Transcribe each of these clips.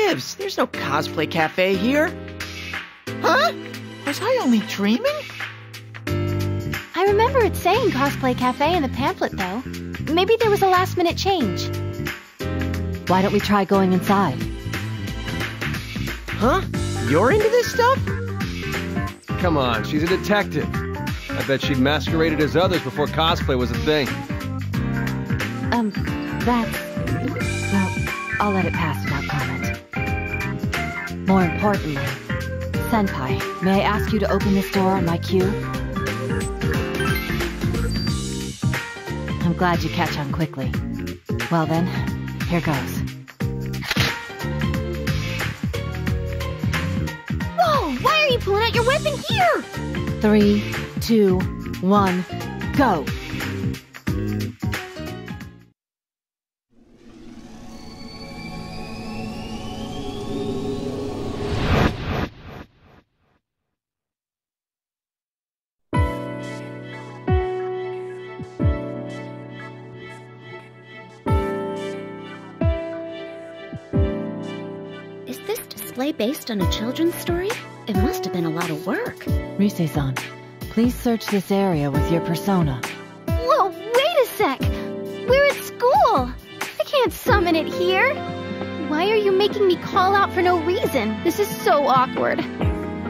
gives? There's no cosplay cafe here. Huh? Was I only dreaming? I remember it saying cosplay cafe in the pamphlet, though. Maybe there was a last-minute change. Why don't we try going inside? Huh? You're into this stuff? Come on, she's a detective. I bet she'd masqueraded as others before cosplay was a thing. Well, I'll let it pass without comment. More importantly, Senpai, may I ask you to open this door on my cue? I'm glad you catch on quickly. Well then, here goes. Whoa! Why are you pulling out your weapon here? 3, 2, 1, go! Based on a children's story? It must have been a lot of work. Rise-san, please search this area with your persona. Whoa, wait a sec! We're at school! I can't summon it here! Why are you making me call out for no reason? This is so awkward.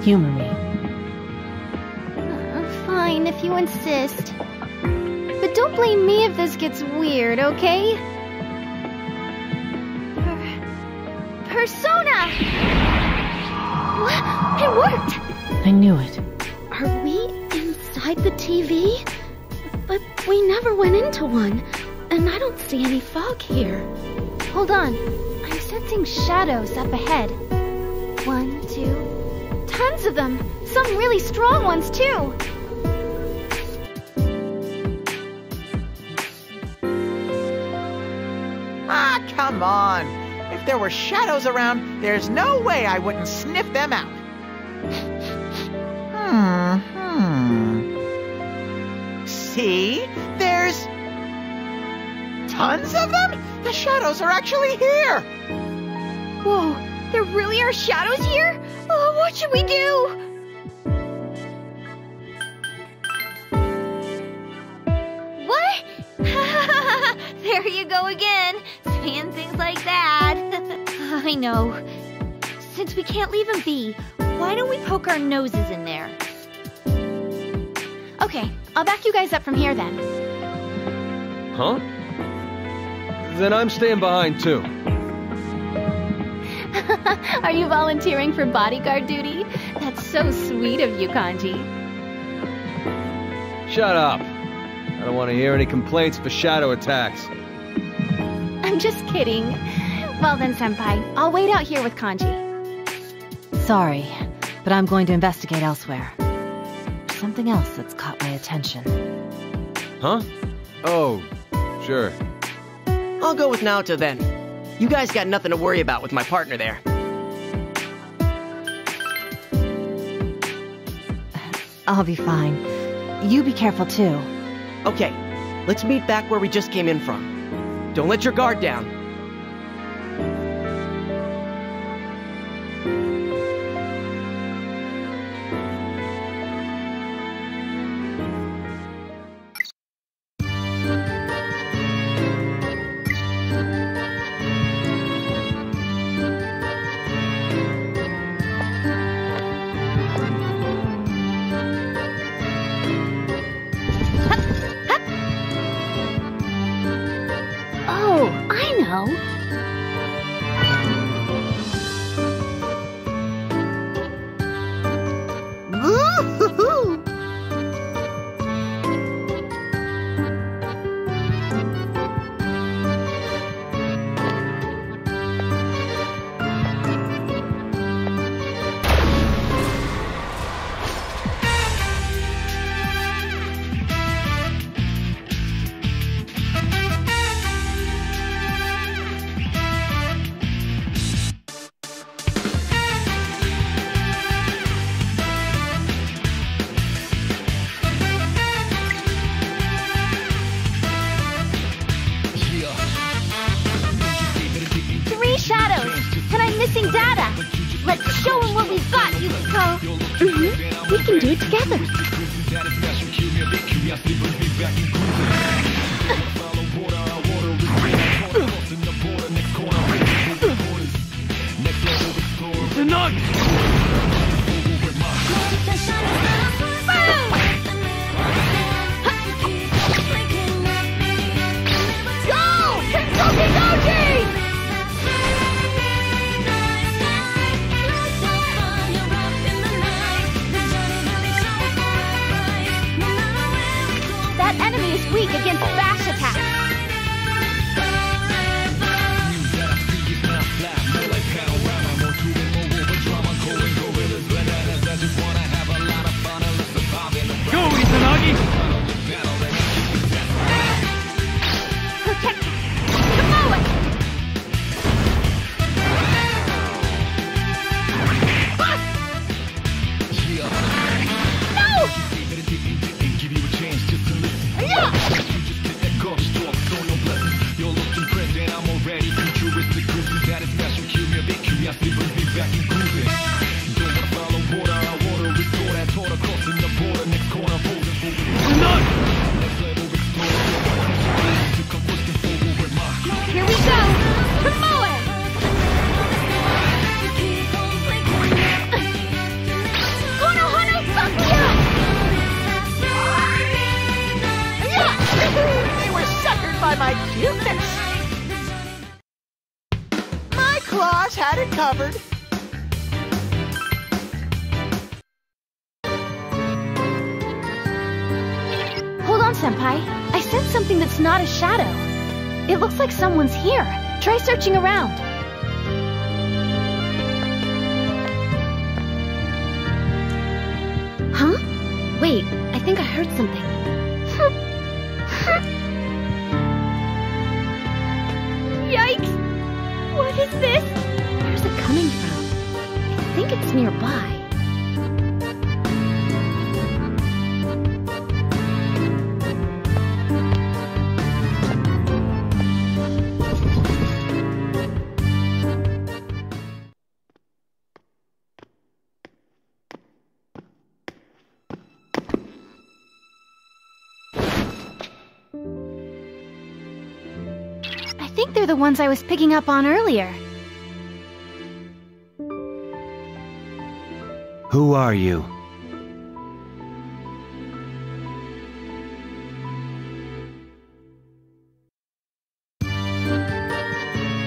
Humor me. Fine, if you insist. But don't blame me if this gets weird, okay? Persona! It worked! I knew it. Are we inside the TV? But we never went into one, and I don't see any fog here. Hold on, I'm sensing shadows up ahead. 1, 2, tons of them! Some really strong ones, too! Ah, come on! If there were shadows around, there's no way I wouldn't sniff them out. See? There's tons of them? The shadows are actually here! Whoa, there really are shadows here? Oh, what should we do? What? There you go again, saying things like that. I know. Since we can't leave him be, why don't we poke our noses in there? Okay, I'll back you guys up from here then. Huh? Then I'm staying behind too. Are you volunteering for bodyguard duty? That's so sweet of you, Kanji. Shut up. I don't want to hear any complaints for shadow attacks. I'm just kidding. Well then, Senpai, I'll wait out here with Kanji. Sorry, but I'm going to investigate elsewhere. There's something else that's caught my attention. Huh? Oh, sure. I'll go with Naoto then. You guys got nothing to worry about with my partner there. I'll be fine. You be careful too. Okay, let's meet back where we just came in from. Don't let your guard down. We can do it together. The nug! That enemy is weak against bash attacks. Go, Izanagi! Protect Samoa! No! Here we go! Samoa! Konohana Sakya! They were suckered by my cuteness. My claws had it covered. Hold on, Senpai. I sense something that's not a shadow. It looks like someone's here. Try searching around. Huh? Wait, I think I heard something. Yikes! What is this? Where's it coming from? I think it's nearby. I think they're the ones I was picking up on earlier. Who are you?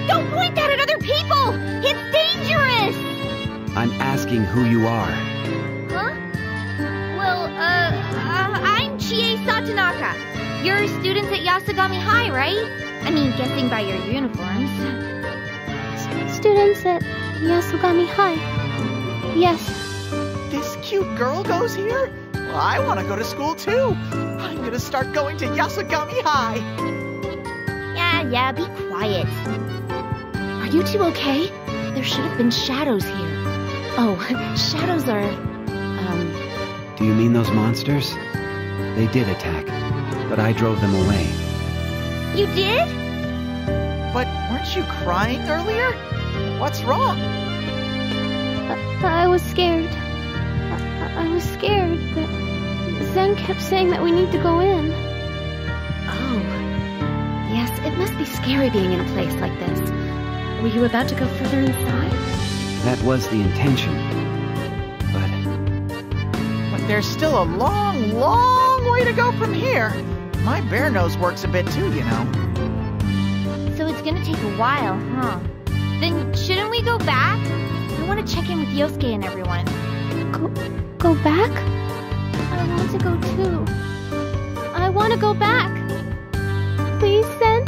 Don't point that at other people! It's dangerous! I'm asking who you are. Huh? Well, I'm Chie Satonaka. You're students at Yasogami High, right? I mean, guessing by your uniforms. Students at Yasogami High. Yes. This cute girl goes here? Well, I want to go to school too. I'm gonna start going to Yasogami High. Yeah, be quiet. Are you two okay? There should have been shadows here. Oh, shadows are, Do you mean those monsters? They did attack, but I drove them away. You did? But weren't you crying earlier? What's wrong? I was scared. I was scared, but Zen kept saying that we need to go in. Oh. Yes, it must be scary being in a place like this. Were you about to go further inside? That was the intention. But there's still a long, long way to go from here. My bear nose works a bit too, you know. So it's gonna take a while, huh? Then shouldn't we go back? I want to check in with Yosuke and everyone. Go back? I want to go too. I want to go back. Please, Zen?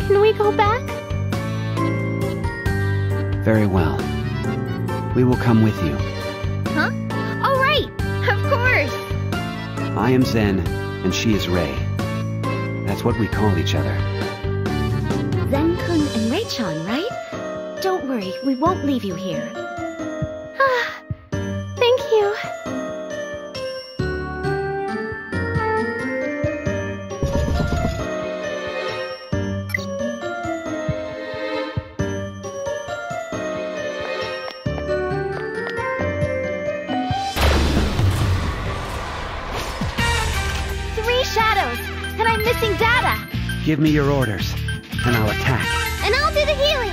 Can we go back? Very well. We will come with you. Huh? All right. Of course. I am Zen, and she is Rei. That's what we call each other. Zen-kun and Rei-chan, right? Don't worry, we won't leave you here. Thank you. shadows, and I'm missing data. Give me your orders, and I'll attack. And I'll do the healing.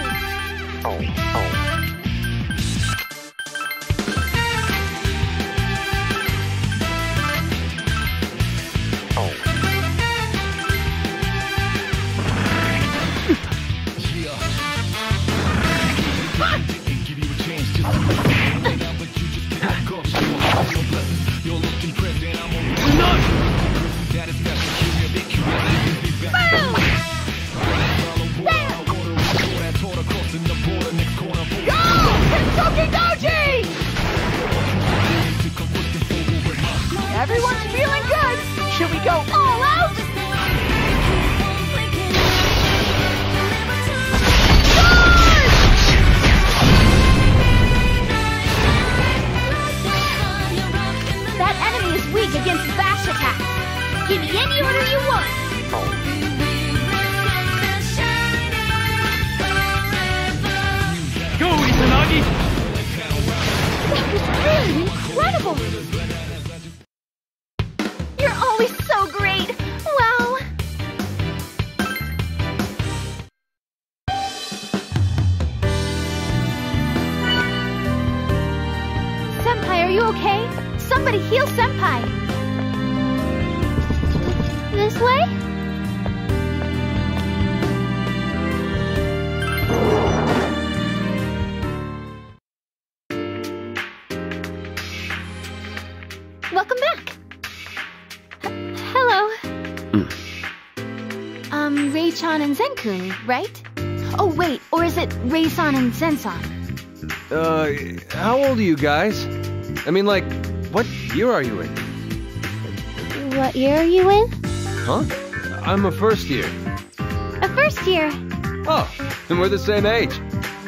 Everyone's feeling good. Should we go all out? That enemy is weak against bash attacks. Give me any order you want. Go, Izanagi! That was really incredible. You're always so great. Wow. Senpai, are you okay? Somebody heal Senpai. This way? Welcome back. Hello. Rei-chan and Zen-kun, right? Oh, wait, or is it Rei-san and Zen-san? How old are you guys? I mean, like, what year are you in? What year are you in? Huh? I'm a first year. A first year. Oh, then we're the same age.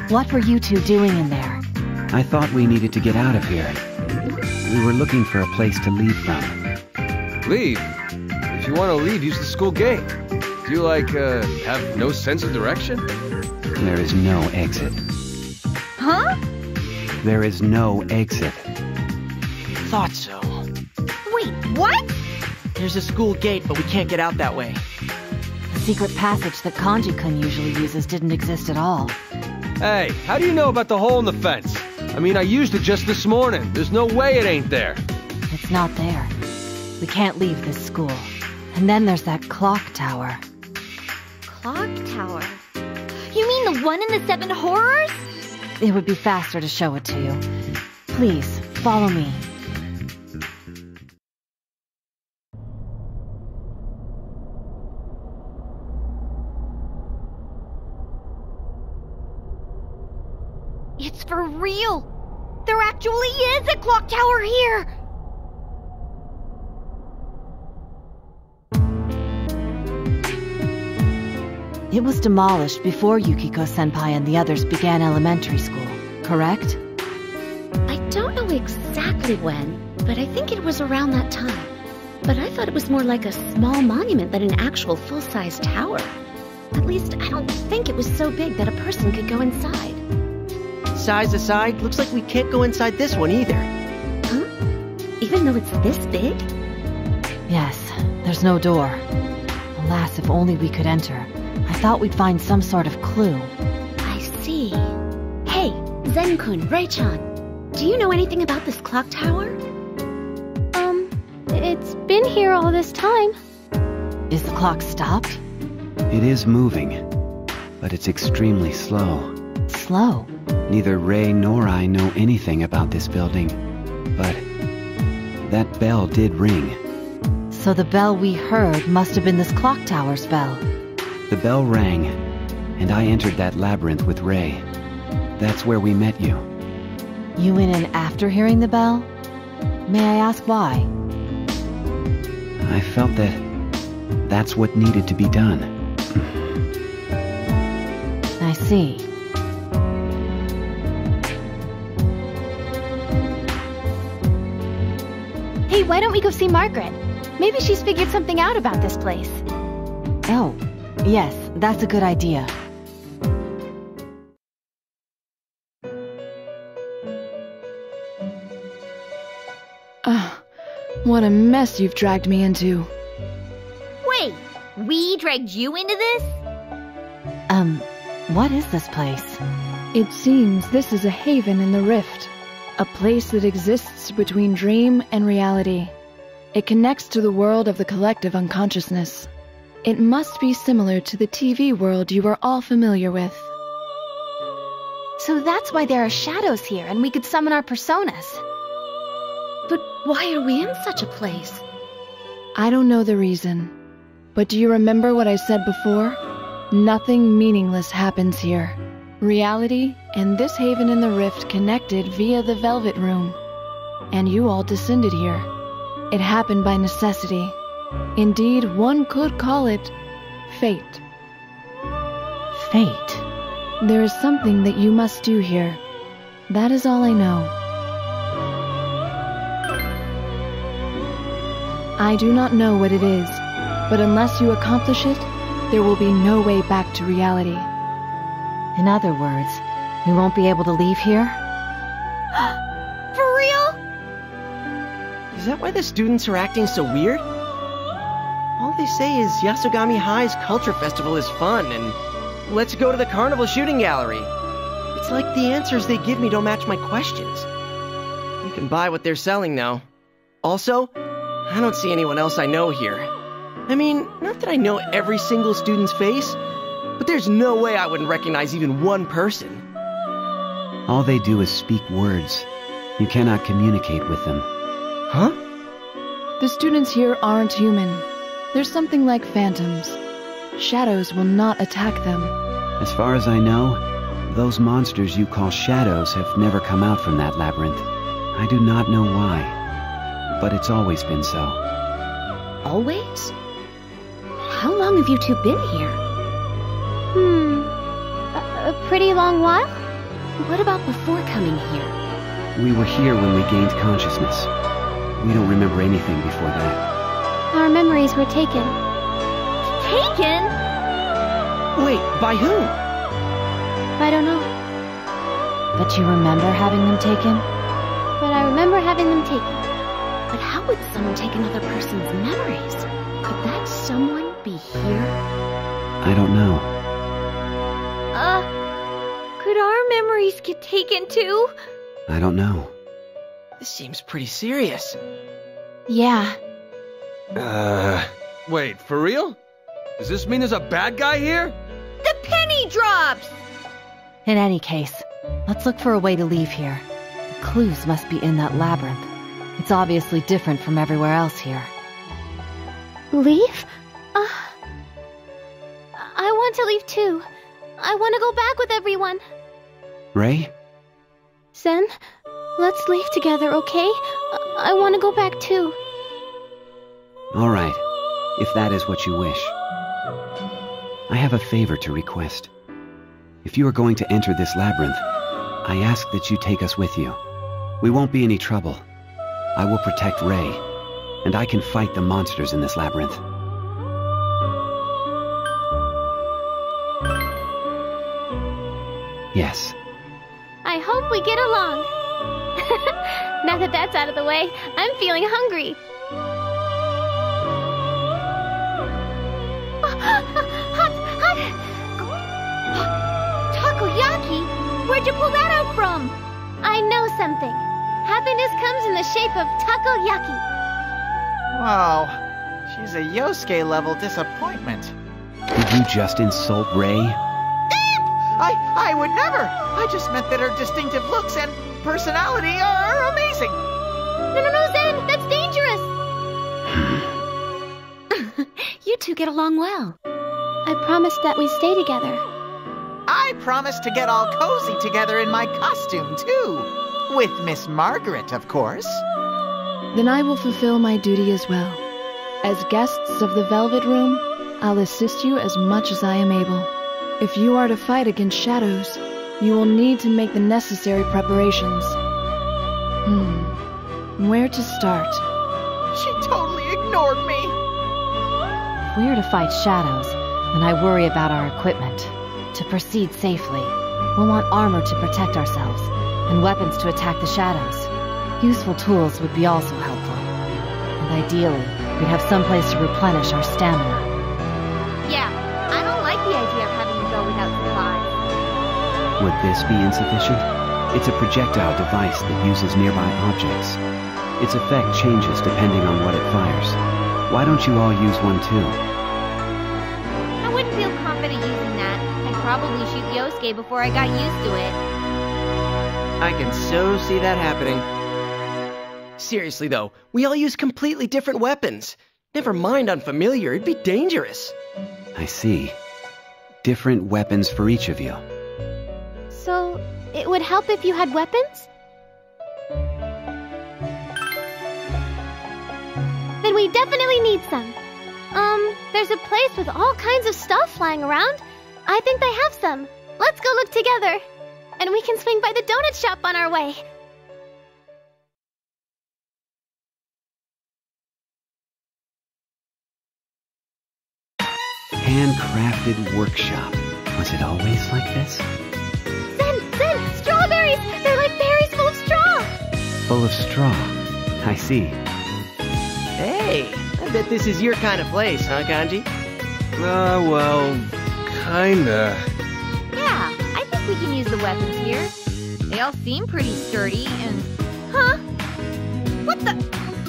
What were you two doing in there? I thought we needed to get out of here. We were looking for a place to leave from. Leave? If you want to leave, use the school gate. Do you, like, have no sense of direction? There is no exit. Huh? There is no exit. Thought so. Wait, what? There's a school gate, but we can't get out that way. The secret passage that Kanji-kun usually uses didn't exist at all. Hey, how do you know about the hole in the fence? I mean, I used it just this morning. There's no way it ain't there. It's not there. We can't leave this school. And then there's that clock tower. Clock tower? You mean the one in the 7 horrors? It would be faster to show it to you. Please, follow me. It's for real! There actually is a clock tower here! It was demolished before Yukiko-senpai and the others began elementary school, correct? I don't know exactly when, but I think it was around that time. But I thought it was more like a small monument than an actual full-size tower. At least, I don't think it was so big that a person could go inside. Size aside, looks like we can't go inside this one either. Huh? Even though it's this big? Yes, there's no door. Alas, if only we could enter. I thought we'd find some sort of clue. I see. Hey, Zen-kun, Rei-chan, do you know anything about this clock tower? It's been here all this time. Is the clock stopped? It is moving, but it's extremely slow. Slow? Neither Rei nor I know anything about this building, but that bell did ring. So the bell we heard must have been this clock tower's bell. The bell rang, and I entered that labyrinth with Rei. That's where we met you. You went in after hearing the bell? May I ask why? I felt that that's what needed to be done. I see. Hey, why don't we go see Margaret? Maybe she's figured something out about this place. Oh, yes, that's a good idea. What a mess you've dragged me into. We dragged you into this? What is this place? It seems this is a haven in the Rift. A place that exists between dream and reality. It connects to the world of the collective unconsciousness. It must be similar to the TV world you are all familiar with. So that's why there are shadows here and we could summon our personas. But why are we in such a place? I don't know the reason. But do you remember what I said before? Nothing meaningless happens here. Reality and this haven in the Rift connected via the Velvet Room. And you all descended here. It happened by necessity. Indeed, one could call it fate. Fate. There is something that you must do here. That is all I know. I do not know what it is, but unless you accomplish it, there will be no way back to reality. In other words, we won't be able to leave here? For real? Is that why the students are acting so weird? All they say is Yasogami High's culture festival is fun and let's go to the carnival shooting gallery. It's like the answers they give me don't match my questions. You can buy what they're selling now. Also, I don't see anyone else I know here. I mean, not that I know every single student's face, but there's no way I wouldn't recognize even one person. All they do is speak words. You cannot communicate with them. Huh? The students here aren't human. They're something like phantoms. Shadows will not attack them. As far as I know, those monsters you call shadows have never come out from that labyrinth. I do not know why, but it's always been so. Always? How long have you two been here? A pretty long while? What about before coming here? We were here when we gained consciousness. We don't remember anything before that. Our memories were taken. Taken? Wait, by who? I don't know, But you remember having them taken? but I remember having them taken. But how would someone take another person's memories? Could that someone be here? I don't know. Could our memories get taken too? I don't know. This seems pretty serious. Yeah. Wait, for real? Does this mean there's a bad guy here? The penny drops! In any case, let's look for a way to leave here. The clues must be in that labyrinth. It's obviously different from everywhere else here. Leave? I want to leave too. I want to go back with everyone. Rei? Zen, let's leave together, okay? I want to go back too. All right, if that is what you wish. I have a favor to request. If you are going to enter this labyrinth, I ask that you take us with you. We won't be any trouble. I will protect Rei, and I can fight the monsters in this labyrinth. Yes. I hope we get along. Now that that's out of the way, I'm feeling hungry. Takoyaki? Where'd you pull that out from? I know something. Happiness comes in the shape of takoyaki. Wow, she's a Yosuke-level disappointment. Did you just insult Rei? I would never! I just meant that her distinctive looks and personality are amazing! No, Zen! That's dangerous! You two get along well. I promised that we'd stay together. I promised to get all cozy together in my costume, too. With Miss Margaret, of course. Then I will fulfill my duty as well. As guests of the Velvet Room, I'll assist you as much as I am able. If you are to fight against shadows, you will need to make the necessary preparations. Where to start? She totally ignored me. If we are to fight shadows, then I worry about our equipment. To proceed safely, we'll want armor to protect ourselves, and weapons to attack the shadows. Useful tools would be also helpful. And ideally, we'd have some place to replenish our stamina. Would this be insufficient? It's a projectile device that uses nearby objects. Its effect changes depending on what it fires. Why don't you all use one too? I wouldn't feel confident using that. I'd probably shoot Yosuke before I got used to it. I can so see that happening. Seriously though, we all use completely different weapons. Never mind unfamiliar, it'd be dangerous. I see. Different weapons for each of you. So, it would help if you had weapons? Then we definitely need some. There's a place with all kinds of stuff flying around. I think they have some. Let's go look together. And we can swing by the donut shop on our way. Handcrafted workshop. Was it always like this? Zen! Strawberries! They're like berries full of straw! Full of straw. I see. Hey, I bet this is your kind of place, huh, Kanji? Well, kinda. Yeah, I think we can use the weapons here. They all seem pretty sturdy and... Huh? What the...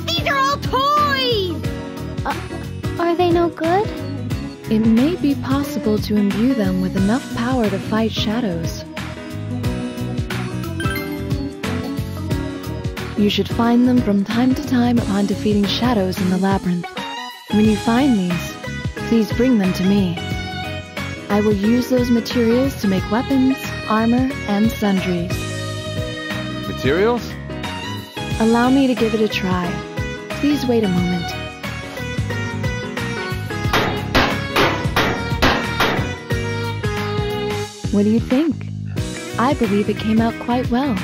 These are all toys! Are they no good? It may be possible to imbue them with enough power to fight shadows. You should find them from time to time upon defeating shadows in the labyrinth. When you find these, please bring them to me. I will use those materials to make weapons, armor, and sundries. Materials? Allow me to give it a try. Please wait a moment. What do you think? I believe it came out quite well.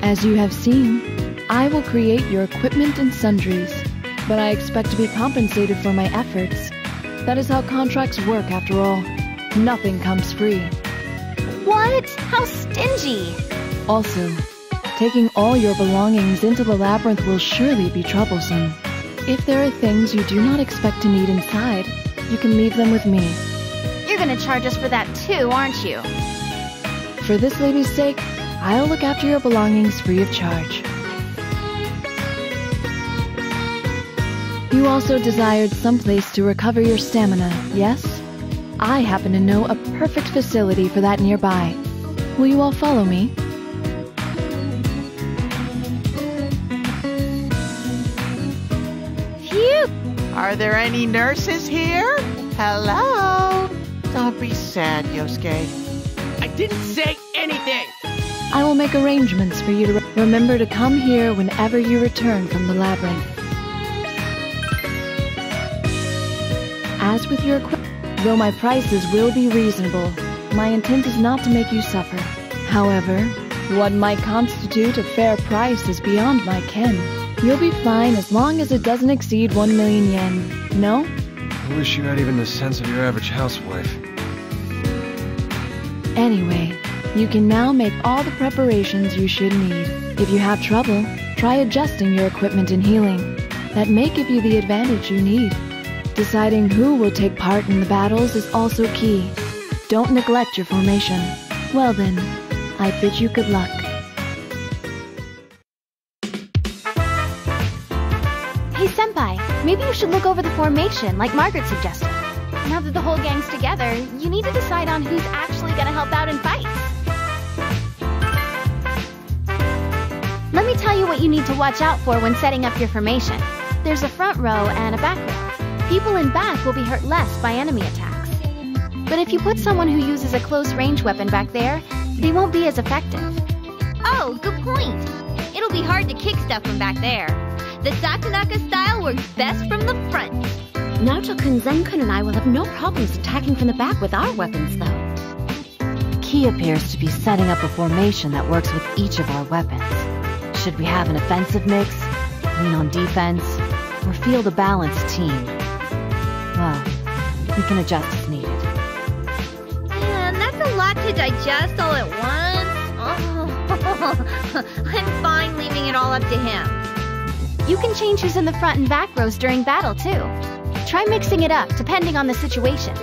As you have seen, I will create your equipment and sundries, but I expect to be compensated for my efforts. That is how contracts work after all. Nothing comes free. What? How stingy! Also, taking all your belongings into the labyrinth will surely be troublesome. If there are things you do not expect to need inside, you can leave them with me. You're gonna charge us for that too, aren't you? For this lady's sake, I'll look after your belongings free of charge. You also desired some place to recover your stamina, yes? I happen to know a perfect facility for that nearby. Will you all follow me? Phew! Are there any nurses here? Hello? Don't be sad, Yosuke. I didn't say anything! I will make arrangements for you to remember to come here whenever you return from the labyrinth. As with your equipment, though my prices will be reasonable, my intent is not to make you suffer. However, what might constitute a fair price is beyond my ken. You'll be fine as long as it doesn't exceed 1 million yen. No? I wish you had even the sense of your average housewife. Anyway, you can now make all the preparations you should need. If you have trouble, try adjusting your equipment and healing. That may give you the advantage you need. Deciding who will take part in the battles is also key. Don't neglect your formation. Well then, I bid you good luck. Hey, Senpai, maybe you should look over the formation, like Margaret suggested. Now that the whole gang's together, you need to decide on who's actually gonna help out in fights. Let me tell you what you need to watch out for when setting up your formation. There's a front row and a back row. People in back will be hurt less by enemy attacks. But if you put someone who uses a close-range weapon back there, they won't be as effective. Oh, good point. It'll be hard to kick stuff from back there. The Satonaka style works best from the front. Naoto-kun, Zen-kun, and I will have no problems attacking from the back with our weapons, though. Key appears to be setting up a formation that works with each of our weapons. Should we have an offensive mix, lean on defense, or field a balanced team? Well, we can adjust as needed. Man, that's a lot to digest all at once. Oh, I'm fine leaving it all up to him. You can change who's in the front and back rows during battle, too. Try mixing it up, depending on the situation.